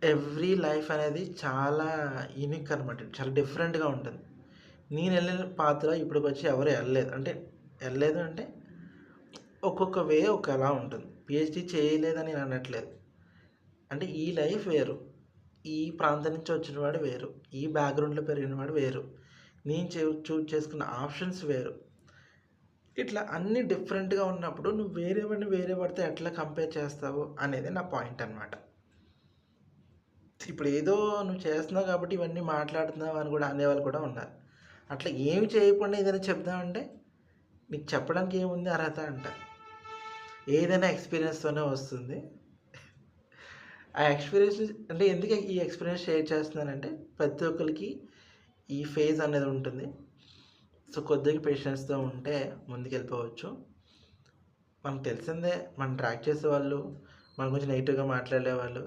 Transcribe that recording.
Every life అనేది చాలా unique అనమాట. చాలా డిఫరెంట్‌గా ఉంటుంది. నేనెళ్ళిన పాత్ర ఇప్పటికొచ్చి ఎవరు ఎళ్ళలేదు. అంటే ఎళ్ళలేదు అంటే ఒక్కొక్క వే ఒకలా ఉంటుంది. పీహెచ్‌డీ చేయలేదని నేను అనట్లేదు. అంటే ఈ లైఫ్ వేరు. ఈ ప్రాంతం నుంచి వచ్చినవాడు వేరు. ఈ బ్యాక్‌గ్రౌండ్‌లో పెరిగినవాడు వేరు. నేను చూజ్ చేసుకున్న ఆప్షన్స్ వేరు. ఇట్లా అన్నీ డిఫరెంట్‌గా ఉన్నప్పుడు నువ్వు వేరే వాడిని వేరే వాడితో ఎట్లా కంపేర్ చేస్తావు అనేది నా పాయింట్ అనమాట. ఇప్పుడు ఏదో నువ్వు చేస్తున్నావు కాబట్టి ఇవన్నీ మాట్లాడుతున్నావు అని కూడా అనేవాళ్ళు కూడా ఉన్నారు. అట్లా ఏమి చేయకుండా ఏదైనా చెప్దామంటే నీకు చెప్పడానికి ఏముంది అర్హత అంటారు. ఏదైనా ఎక్స్‌పీరియన్స్‌తోనే వస్తుంది. ఆ ఎక్స్‌పీరియన్స్ అంటే ఎందుకు ఈ ఎక్స్‌పీరియన్స్ షేర్ చేస్తున్నానంటే ప్రతి ఒక్కళ్ళకి ఈ ఫేజ్ అనేది ఉంటుంది. సో, కొద్దిగా పేషెన్స్‌తో ఉంటే ముందుకెళ్ళిపోవచ్చు. మనకు తెలిసిందే మనం ట్రాక్ చేసేవాళ్ళు, మన గురించి నెగెటివ్‌గా మాట్లాడేవాళ్ళు